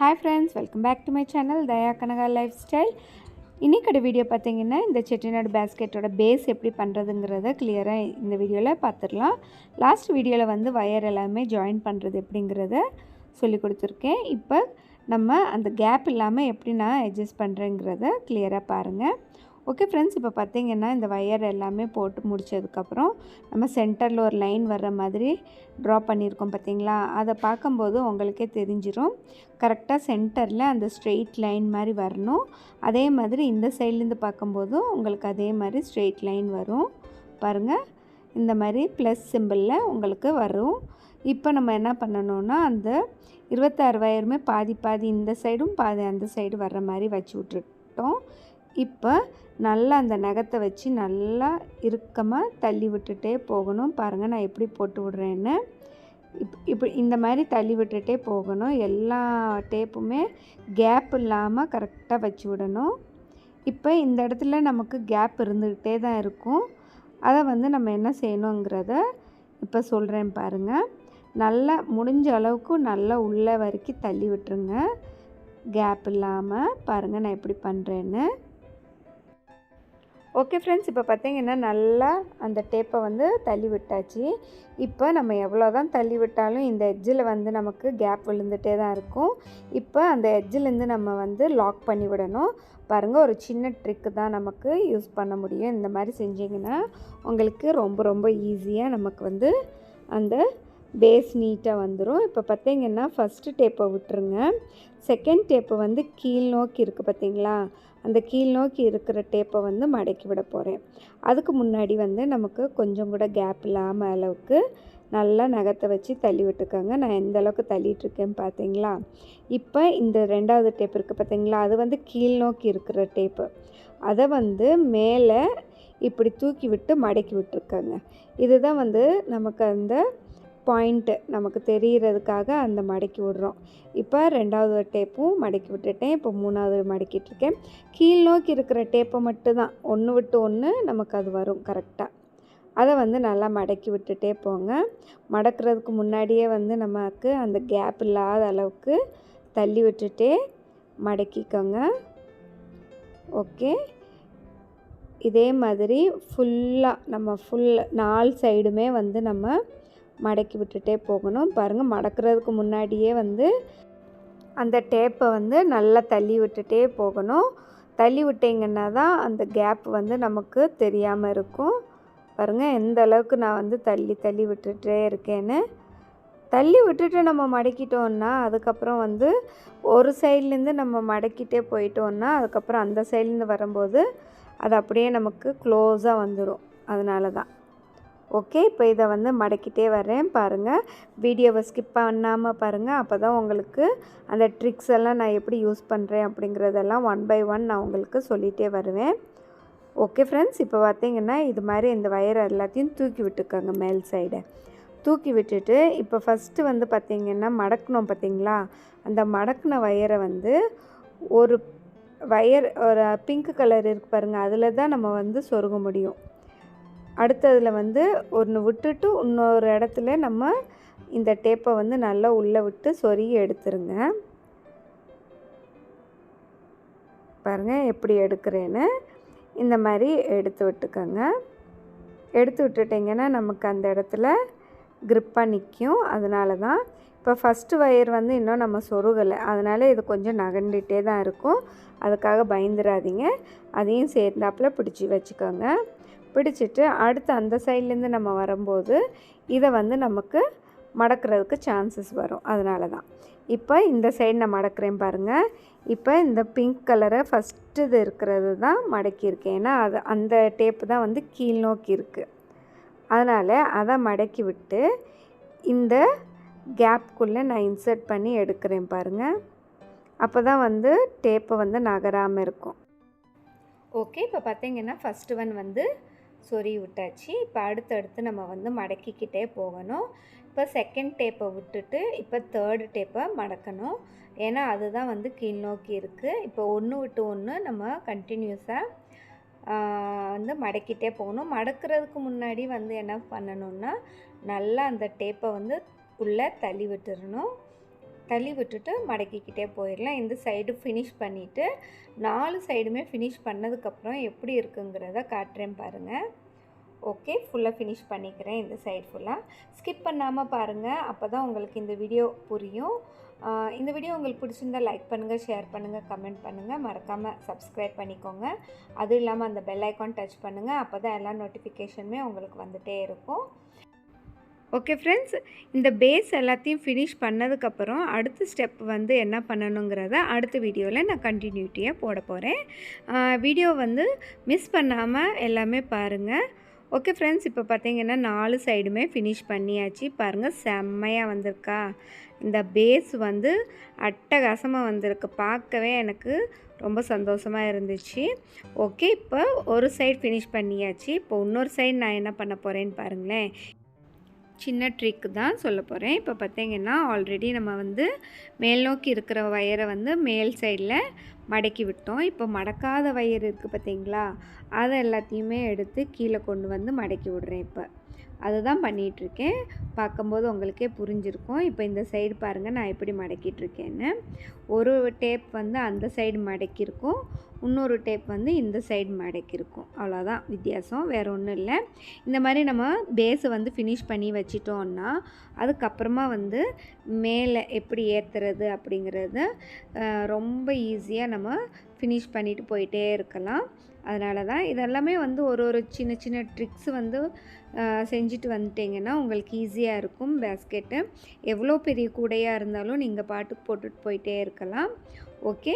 Hi friends, welcome back to my channel Daya Kanaga Lifestyle. இன்னைக்கு video பார்த்தீங்கன்னா இந்த Chettinad பேஸ்கெட்டோட base எப்படி பண்ணுறதுங்கிறத கிளியராக இந்த வீடியோவில் பார்த்துடலாம். லாஸ்ட் வீடியோவில் வந்து வயர் எல்லாமே ஜாயின் பண்ணுறது எப்படிங்கிறத சொல்லி கொடுத்துருக்கேன். இப்போ நம்ம அந்த கேப் இல்லாமல் எப்படி நான் அட்ஜஸ்ட் பண்ணுறேங்கிறத கிளியராக பாருங்கள். ஓகே ஃப்ரெண்ட்ஸ், இப்போ பார்த்தீங்கன்னா இந்த வயர் எல்லாமே போட்டு முடித்ததுக்கப்புறம் நம்ம சென்டரில் ஒரு லைன் வர்ற மாதிரி ட்ரா பண்ணியிருக்கோம் பார்த்தீங்களா. அதை பார்க்கும்போது உங்களுக்கே தெரிஞ்சிடும் கரெக்டாக சென்டரில் அந்த ஸ்ட்ரெயிட் லைன் மாதிரி வரணும். அதே மாதிரி இந்த சைட்லேருந்து பார்க்கும்போதும் உங்களுக்கு அதே மாதிரி ஸ்ட்ரெயிட் லைன் வரும் பாருங்கள். இந்த மாதிரி ப்ளஸ் சிம்பிளில் உங்களுக்கு வரும். இப்போ நம்ம என்ன பண்ணணும்னா அந்த 26 வயருமே பாதி பாதி இந்த சைடும் பாதி அந்த சைடு வர்ற மாதிரி வச்சு விட்டுட்டோம். இப்போ நல்லா அந்த நகத்தை வச்சு நல்லா இறுக்கமாக தள்ளி விட்டுட்டே போகணும். பாருங்கள் நான் எப்படி போட்டு விடுறேன்னு. இப்படி இந்த மாதிரி தள்ளி விட்டுட்டே போகணும். எல்லா டேப்புமே கேப் இல்லாமல் கரெக்டாக வச்சு விடணும். இப்போ இந்த இடத்துல நமக்கு கேப் இருந்துக்கிட்டே தான் இருக்கும். அதை வந்து நம்ம என்ன செய்யணுங்கிறத இப்போ சொல்கிறேன் பாருங்கள். நல்லா முடிஞ்ச அளவுக்கு நல்லா உள்ளே வரைக்கும் தள்ளி விட்டுருங்க கேப் இல்லாமல். பாருங்கள் நான் எப்படி பண்ணுறேன்னு. ஓகே ஃப்ரெண்ட்ஸ், இப்போ பார்த்தீங்கன்னா நல்லா அந்த டேப்பை வந்து தள்ளி விட்டாச்சு. இப்போ நம்ம எவ்வளோ தான் தள்ளி விட்டாலும் இந்த எட்ஜில் வந்து நமக்கு கேப் விழுந்துகிட்டே தான் இருக்கும். இப்போ அந்த எட்ஜிலேருந்து நம்ம வந்து லாக் பண்ணி விடணும். பாருங்கள், ஒரு சின்ன ட்ரிக்கு தான் நமக்கு யூஸ் பண்ண முடியும். இந்த மாதிரி செஞ்சிங்கன்னா உங்களுக்கு ரொம்ப ரொம்ப ஈஸியாக நமக்கு வந்து அந்த பேஸ் நீட்டாக வந்துடும். இப்போ பார்த்தீங்கன்னா ஃபஸ்ட்டு டேப்பை விட்டுருங்க. செகண்ட் டேப்பு வந்து கீழ் நோக்கி இருக்குது பார்த்தீங்களா. அந்த கீழ் நோக்கி இருக்கிற டேப்பை வந்து மடக்கி விட போகிறேன். அதுக்கு முன்னாடி வந்து நமக்கு கொஞ்சம் கூட கேப் இல்லாமல் அளவுக்கு நல்லா நகத்தை வச்சு தள்ளி விட்டுக்கோங்க. நான் எந்த அளவுக்கு தள்ளிகிட்ருக்கேன்னு பார்த்தீங்களா. இப்போ இந்த ரெண்டாவது டேப் இருக்குது பார்த்தீங்களா, அது வந்து கீழ் நோக்கி இருக்கிற டேப்பு. அதை வந்து மேலே இப்படி தூக்கி விட்டு மடக்கி விட்டுருக்கோங்க. இதுதான் வந்து நமக்கு அந்த பாயிண்ட்டு நமக்கு தெரிகிறதுக்காக அந்த மடக்கி விடுறோம். இப்போ ரெண்டாவது டேப்பும் மடக்கி விட்டுட்டேன். இப்போ மூணாவது மடக்கிட்டுருக்கேன். கீழ் நோக்கி இருக்கிற டேப்பை மட்டும்தான் ஒன்று விட்டு ஒன்று நமக்கு அது வரும் கரெக்டாக. அதை வந்து நல்லா மடக்கி விட்டுட்டே போங்க. மடக்கிறதுக்கு முன்னாடியே வந்து நமக்கு அந்த கேப் இல்லாத அளவுக்கு தள்ளி விட்டுட்டே மடக்கிக்கோங்க. ஓகே, இதே மாதிரி ஃபுல்லாக நம்ம 4 சைடுமே வந்து நம்ம மடக்கி விட்டுட்டே போகணும். பாருங்கள், மடக்கிறதுக்கு முன்னாடியே வந்து அந்த டேப்பை வந்து நல்லா தள்ளி விட்டுட்டே போகணும். தள்ளி விட்டிங்கன்னா தான் அந்த கேப் வந்து நமக்கு தெரியாமல் இருக்கும். பாருங்கள் எந்த அளவுக்கு நான் வந்து தள்ளி தள்ளி விட்டுட்டே இருக்கேன்னு. தள்ளி விட்டுட்டு நம்ம மடக்கிட்டோன்னா அதுக்கப்புறம் வந்து ஒரு சைட்லேருந்து நம்ம மடக்கிட்டே போயிட்டோன்னா அதுக்கப்புறம் அந்த சைட்லேருந்து வரும்போது அது அப்படியே நமக்கு க்ளோஸாக வந்துடும். அதனால தான். ஓகே, இப்போ இதை வந்து மடக்கிட்டே வரேன். பாருங்கள், வீடியோவை ஸ்கிப் பண்ணாமல் பாருங்கள். அப்போ தான் உங்களுக்கு அந்த ட்ரிக்ஸ் எல்லாம் நான் எப்படி யூஸ் பண்ணுறேன் அப்படிங்கிறதெல்லாம் 1 by 1 நான் உங்களுக்கு சொல்லிகிட்டே வருவேன். ஓகே ஃப்ரெண்ட்ஸ், இப்போ பார்த்தீங்கன்னா இது மாதிரி இந்த வயர் எல்லாத்தையும் தூக்கி விட்டுக்கோங்க. மேல் சைடை தூக்கி விட்டுட்டு இப்போ ஃபஸ்ட்டு வந்து பார்த்திங்கன்னா மடக்கணும் பார்த்தீங்களா. அந்த மடக்கின வயரை வந்து ஒரு பிங்க் கலர் இருக்குது பாருங்கள், அதில் தான் நம்ம வந்து சொருக முடியும். அடுத்ததில் வந்து ஒன்று விட்டுட்டு இன்னொரு இடத்துல நம்ம இந்த டேப்பை வந்து நல்லா உள்ளே விட்டு சொருகி எடுத்துருங்க. பாருங்கள் எப்படி எடுக்கிறேன்னு. இந்த மாதிரி எடுத்து விட்டுக்கோங்க. எடுத்து விட்டுட்டிங்கன்னா நமக்கு அந்த இடத்துல க்ரிப்பாக நிற்கும். அதனால தான் இப்போ ஃபஸ்ட்டு வயர் வந்து இன்னும் நம்ம சொருகலை. அதனால் இது கொஞ்சம் நகண்டுகிட்டே தான் இருக்கும். அதுக்காக பயந்துடாதீங்க. அதையும் சேர்ந்தாப்பில் பிடிச்சி வச்சுக்கோங்க. பிடிச்சிட்டு அடுத்து அந்த சைட்லேருந்து நம்ம வரும்போது இதை வந்து நமக்கு மடக்கிறதுக்கு சான்சஸ் வரும். அதனால தான் இப்போ இந்த சைடு நான் மடக்கிறேன் பாருங்கள். இப்போ இந்த பிங்க் கலரை ஃபஸ்ட்டு இது இருக்கிறது தான் மடக்கியிருக்கேன். ஏன்னா அது அந்த டேப்பு தான் வந்து கீழ் நோக்கி இருக்குது. அதனால் அதை மடக்கி விட்டு இந்த கேப்புக்குள்ளே நான் இன்சர்ட் பண்ணி எடுக்கிறேன் பாருங்கள். அப்போ தான் வந்து டேப்பை வந்து நகராமல் இருக்கும். ஓகே, இப்போ பார்த்தீங்கன்னா ஃபஸ்ட்டு ஒன் வந்து சொறி விட்டாச்சு. இப்போ அடுத்தடுத்து நம்ம வந்து மடக்கிக்கிட்டே போகணும். இப்போ செகண்ட் டேப்பை விட்டுட்டு இப்போ தேர்டு டேப்பை மடக்கணும். ஏன்னா அதுதான் வந்து கீழ் நோக்கி இருக்குது. இப்போ ஒன்று விட்டு ஒன்று நம்ம கண்டினியூஸாக வந்து மடக்கிட்டே போகணும். மடக்கிறதுக்கு முன்னாடி வந்து என்ன பண்ணணுன்னா நல்லா அந்த டேப்பை வந்து உள்ளே தள்ளி விட்டுறணும். தள்ளி விட்டுட்டு மடக்கிக்கிட்டே போயிடலாம். இந்த சைடு ஃபினிஷ் பண்ணிவிட்டு 4 சைடுமே ஃபினிஷ் பண்ணதுக்கப்புறம் எப்படி இருக்குங்கிறத காட்டுறேன் பாருங்கள். ஓகே, ஃபுல்லாக ஃபினிஷ் பண்ணிக்கிறேன். இந்த சைடு ஃபுல்லாக ஸ்கிப் பண்ணாமல் பாருங்கள், அப்போ தான் உங்களுக்கு இந்த வீடியோ புரியும். இந்த வீடியோ உங்களுக்கு பிடிச்சிருந்தா லைக் பண்ணுங்கள், ஷேர் பண்ணுங்கள், கமெண்ட் பண்ணுங்கள், மறக்காமல் சப்ஸ்கிரைப் பண்ணிக்கோங்க. அதுவும் இல்லாமல் அந்த பெல் ஐக்கான் டச் பண்ணுங்கள், அப்போ தான் எல்லா நோட்டிஃபிகேஷனுமே உங்களுக்கு வந்துகிட்டே இருக்கும். ஓகே ஃப்ரெண்ட்ஸ், இந்த பேஸ் எல்லாத்தையும் ஃபினிஷ் பண்ணதுக்கப்புறம் அடுத்த ஸ்டெப் வந்து என்ன பண்ணணுங்கிறத அடுத்த வீடியோவில் நான் கண்டினியூட்டியாக போட போகிறேன். வீடியோ வந்து மிஸ் பண்ணாமல் எல்லாமே பாருங்கள். ஓகே ஃப்ரெண்ட்ஸ், இப்போ பார்த்தீங்கன்னா 4 சைடுமே ஃபினிஷ் பண்ணியாச்சு. பாருங்கள், செம்மையாக வந்திருக்கா. இந்த பேஸ் வந்து அட்டகாசமாக வந்திருக்கு. பார்க்கவே எனக்கு ரொம்ப சந்தோஷமாக இருந்துச்சு. ஓகே, இப்போ ஒரு சைடு ஃபினிஷ் பண்ணியாச்சு. இப்போ இன்னொரு சைடு நான் என்ன பண்ண போகிறேன்னு பாருங்களேன். சின்ன ட்ரிக்கு தான் சொல்ல போகிறேன். இப்போ பார்த்தீங்கன்னா ஆல்ரெடி நம்ம வந்து மேல் நோக்கி இருக்கிற வயரை வந்து மேல் சைடில் மடக்கி விட்டோம். இப்போ மடக்காத வயர் இருக்குது பார்த்தீங்களா, அதை எல்லாத்தையுமே எடுத்து கீழே கொண்டு வந்து மடக்கி விடுறேன். இப்போ அதுதான் பண்ணிகிட்ருக்கேன். பார்க்கும்போது உங்களுக்கே புரிஞ்சிருக்கும். இப்போ இந்த சைடு பாருங்கள் நான் எப்படி மடக்கிட்டுருக்கேன்னு. ஒரு டேப் வந்து அந்த சைடு மடக்கியிருக்கும், இன்னொரு டேப் வந்து இந்த சைடு மடக்கியிருக்கும். அவ்வளோதான் வித்தியாசம், வேறு ஒன்றும் இல்லை. இந்த மாதிரி நம்ம பேஸை வந்து ஃபினிஷ் பண்ணி வச்சிட்டோன்னா அதுக்கப்புறமா வந்து மேலே எப்படி ஏற்றுறது அப்படிங்கிறத ரொம்ப ஈஸியாக நம்ம ஃபினிஷ் பண்ணிட்டு போயிட்டே இருக்கலாம். அதனால தான் இதெல்லாமே வந்து ஒரு சின்ன சின்ன ட்ரிக்ஸ் வந்து செஞ்சுட்டு வந்துட்டிங்கன்னா உங்களுக்கு ஈஸியாக இருக்கும். பேஸ்கெட்டு எவ்வளோ பெரிய கூடையாக இருந்தாலும் நீங்கள் பாட்டுக்கு போட்டுட்டு போயிட்டே இருக்கலாம். ஓகே,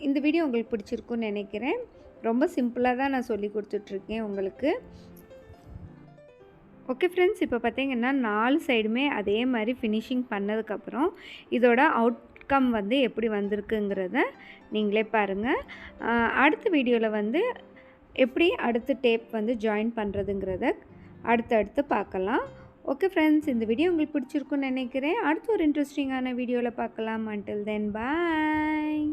இந்த வீடியோ உங்களுக்கு பிடிச்சிருக்குன்னு நினைக்கிறேன். ரொம்ப சிம்பிளாக தான் நான் சொல்லி கொடுத்துட்ருக்கேன் உங்களுக்கு. ஓகே ஃப்ரெண்ட்ஸ், இப்போ பார்த்தீங்கன்னா 4 சைடுமே அதே மாதிரி ஃபினிஷிங் பண்ணதுக்கப்புறம் இதோட அவுட்கம் வந்து எப்படி வந்திருக்குங்கிறத நீங்களே பாருங்கள். அடுத்த வீடியோவில் வந்து எப்படி அடுத்து டேப் வந்து ஜாயின் பண்ணுறதுங்கிறத அடுத்தடுத்து பார்க்கலாம். ஓகே ஃப்ரெண்ட்ஸ், இந்த வீடியோ உங்களுக்கு பிடிச்சிருக்குன்னு நினைக்கிறேன். அடுத்து ஒரு இன்ட்ரெஸ்டிங்கான வீடியோவில் பார்க்கலாம். அன்டில் தென் பாய்.